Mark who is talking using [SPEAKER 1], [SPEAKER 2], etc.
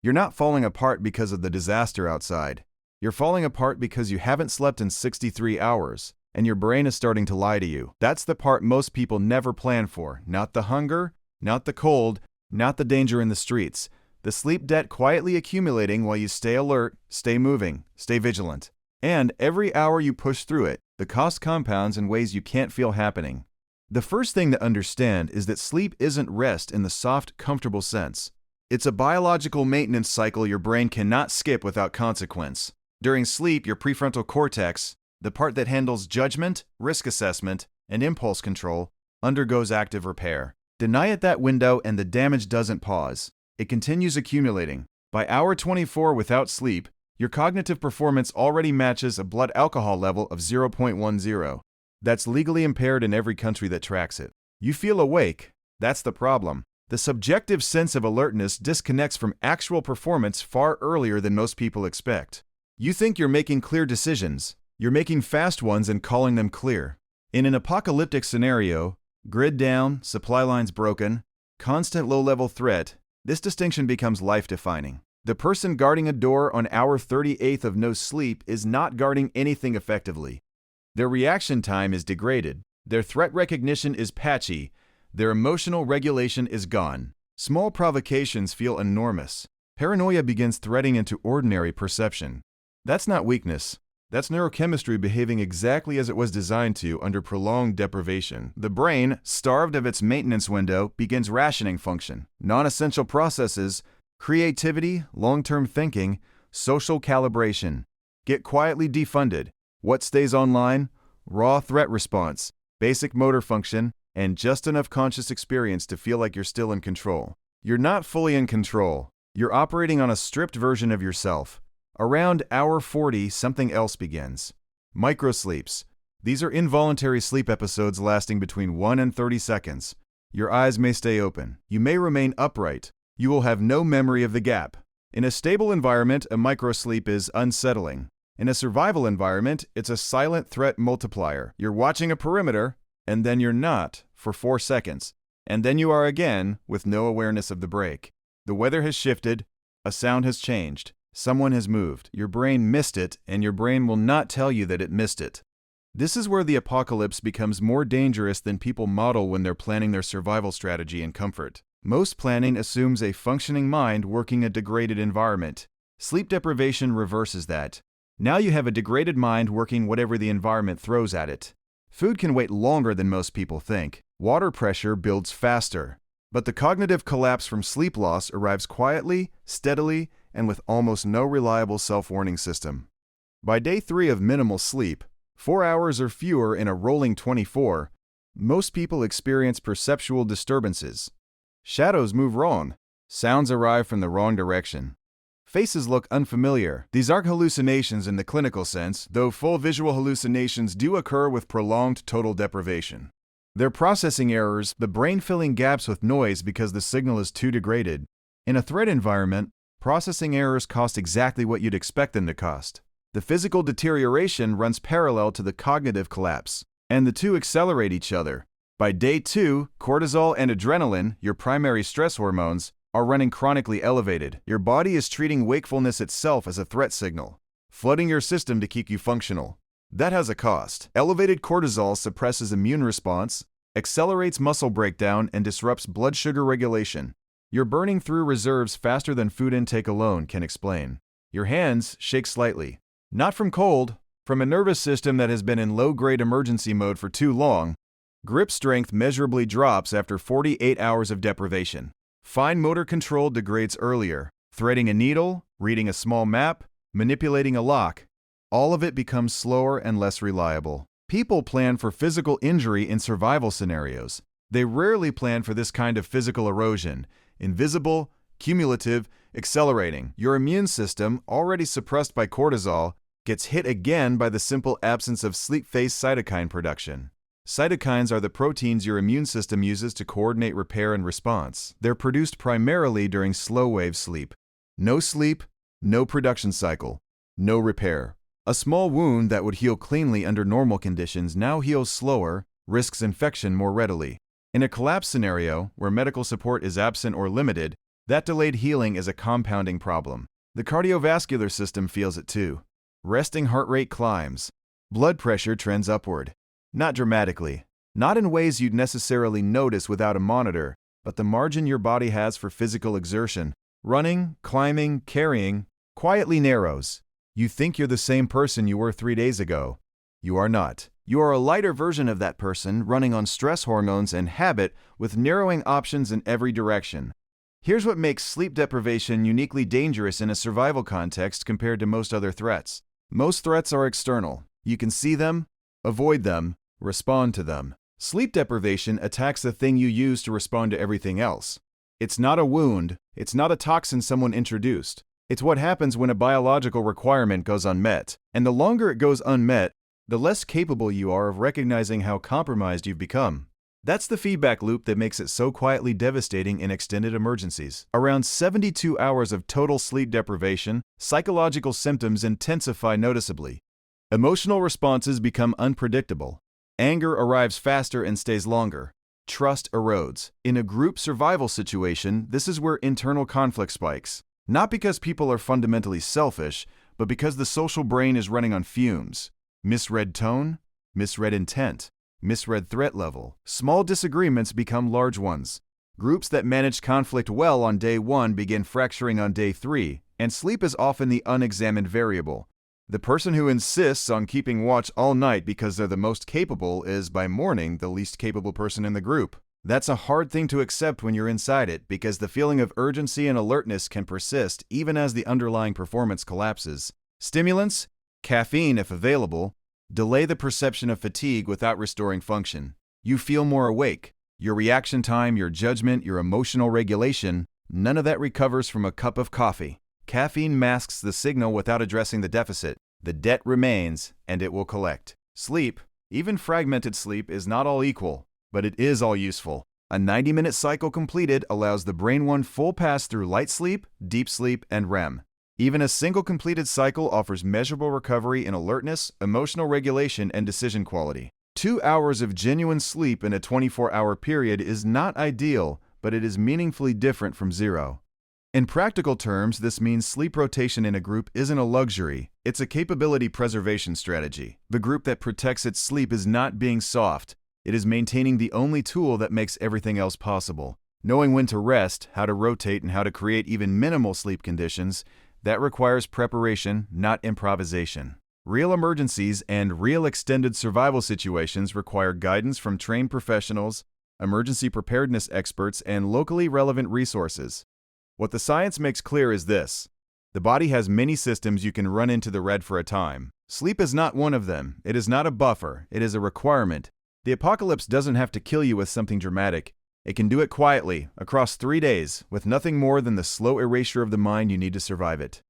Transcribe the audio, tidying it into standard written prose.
[SPEAKER 1] You're not falling apart because of the disaster outside. You're falling apart because you haven't slept in 63 hours, and your brain is starting to lie to you. That's the part most people never plan for. Not the hunger, not the cold, not the danger in the streets. The sleep debt quietly accumulating while you stay alert, stay moving, stay vigilant. And every hour you push through it, the cost compounds in ways you can't feel happening. The first thing to understand is that sleep isn't rest in the soft, comfortable sense. It's a biological maintenance cycle your brain cannot skip without consequence. During sleep, your prefrontal cortex, the part that handles judgment, risk assessment, and impulse control, undergoes active repair. Deny it that window and the damage doesn't pause. It continues accumulating. By hour 24 without sleep, your cognitive performance already matches a blood alcohol level of 0.10. That's legally impaired in every country that tracks it. You feel awake. That's the problem. The subjective sense of alertness disconnects from actual performance far earlier than most people expect. You think you're making clear decisions. You're making fast ones and calling them clear. In an apocalyptic scenario, grid down, supply lines broken, constant low-level threat, this distinction becomes life-defining. The person guarding a door on hour 38 of no sleep is not guarding anything effectively. Their reaction time is degraded. Their threat recognition is patchy. Their emotional regulation is gone. Small provocations feel enormous. Paranoia begins threading into ordinary perception. That's not weakness. That's neurochemistry behaving exactly as it was designed to under prolonged deprivation. The brain, starved of its maintenance window, begins rationing function. Non-essential processes, creativity, long-term thinking, social calibration, get quietly defunded. What stays online? Raw threat response, basic motor function, and just enough conscious experience to feel like you're still in control. You're not fully in control. You're operating on a stripped version of yourself. Around hour 40, something else begins. Microsleeps. These are involuntary sleep episodes lasting between 1 and 30 seconds. Your eyes may stay open. You may remain upright. You will have no memory of the gap. In a stable environment, a microsleep is unsettling. In a survival environment, it's a silent threat multiplier. You're watching a perimeter, and then you're not for 4 seconds. And then you are again with no awareness of the break. The weather has shifted. A sound has changed. Someone has moved. Your brain missed it, and your brain will not tell you that it missed it. This is where the apocalypse becomes more dangerous than people model when they're planning their survival strategy in comfort. Most planning assumes a functioning mind working a degraded environment. Sleep deprivation reverses that. Now you have a degraded mind working whatever the environment throws at it. Food can wait longer than most people think. Water pressure builds faster. But the cognitive collapse from sleep loss arrives quietly, steadily, and with almost no reliable self-warning system. By day 3 of minimal sleep, 4 hours or fewer in a rolling 24, most people experience perceptual disturbances. Shadows move wrong. Sounds arrive from the wrong direction. Faces look unfamiliar. These aren't hallucinations in the clinical sense, though full visual hallucinations do occur with prolonged total deprivation. They're processing errors, the brain filling gaps with noise because the signal is too degraded. In a threat environment, processing errors cost exactly what you'd expect them to cost. The physical deterioration runs parallel to the cognitive collapse, and the two accelerate each other. By day 2, cortisol and adrenaline, your primary stress hormones, are running chronically elevated. Your body is treating wakefulness itself as a threat signal, flooding your system to keep you functional. That has a cost. Elevated cortisol suppresses immune response, accelerates muscle breakdown, and disrupts blood sugar regulation. You're burning through reserves faster than food intake alone can explain. Your hands shake slightly. Not from cold, from a nervous system that has been in low-grade emergency mode for too long. Grip strength measurably drops after 48 hours of deprivation. Fine motor control degrades earlier. Threading a needle, reading a small map, manipulating a lock. All of it becomes slower and less reliable. People plan for physical injury in survival scenarios. They rarely plan for this kind of physical erosion. Invisible, cumulative, accelerating. Your immune system, already suppressed by cortisol, gets hit again by the simple absence of sleep-phase cytokine production. Cytokines are the proteins your immune system uses to coordinate repair and response. They're produced primarily during slow-wave sleep. No sleep, no production cycle, no repair. A small wound that would heal cleanly under normal conditions now heals slower, risks infection more readily. In a collapse scenario, where medical support is absent or limited, That delayed healing is a compounding problem. The cardiovascular system feels it too. Resting heart rate climbs. Blood pressure trends upward. Not dramatically. Not in ways you'd necessarily notice without a monitor, but the margin your body has for physical exertion, running, climbing, carrying, quietly narrows. You think you're the same person you were 3 days ago. You are not. You are a lighter version of that person, running on stress hormones and habit with narrowing options in every direction. Here's what makes sleep deprivation uniquely dangerous in a survival context compared to most other threats. Most threats are external. You can see them, avoid them, respond to them. Sleep deprivation attacks the thing you use to respond to everything else. It's not a wound. It's not a toxin someone introduced. It's what happens when a biological requirement goes unmet. And the longer it goes unmet, the less capable you are of recognizing how compromised you've become. That's the feedback loop that makes it so quietly devastating in extended emergencies. Around 72 hours of total sleep deprivation, psychological symptoms intensify noticeably. Emotional responses become unpredictable. Anger arrives faster and stays longer. Trust erodes. In a group survival situation, this is where internal conflict spikes. Not because people are fundamentally selfish, but because the social brain is running on fumes. Misread tone, misread intent, misread threat level. Small disagreements become large ones. Groups that manage conflict well on day 1 begin fracturing on day 3, and sleep is often the unexamined variable. The person who insists on keeping watch all night because they're the most capable is, by morning, the least capable person in the group. That's a hard thing to accept when you're inside it, because the feeling of urgency and alertness can persist even as the underlying performance collapses. Stimulants, caffeine if available, delay the perception of fatigue without restoring function. You feel more awake. Your reaction time, your judgment, your emotional regulation, none of that recovers from a cup of coffee. Caffeine masks the signal without addressing the deficit. The debt remains, and it will collect. Sleep, even fragmented sleep, is not all equal, but it is all useful. A 90-minute cycle completed allows the brain one full pass through light sleep, deep sleep, and REM. Even a single completed cycle offers measurable recovery in alertness, emotional regulation, and decision quality. 2 hours of genuine sleep in a 24-hour period is not ideal, but it is meaningfully different from 0. In practical terms, this means sleep rotation in a group isn't a luxury, it's a capability preservation strategy. The group that protects its sleep is not being soft, it is maintaining the only tool that makes everything else possible. Knowing when to rest, how to rotate, and how to create even minimal sleep conditions, that requires preparation, not improvisation. Real emergencies and real extended survival situations require guidance from trained professionals, emergency preparedness experts, and locally relevant resources. What the science makes clear is this: the body has many systems you can run into the red for a time. Sleep is not one of them. It is not a buffer. It is a requirement. The apocalypse doesn't have to kill you with something dramatic. It can do it quietly, across 3 days, with nothing more than the slow erasure of the mind you need to survive it.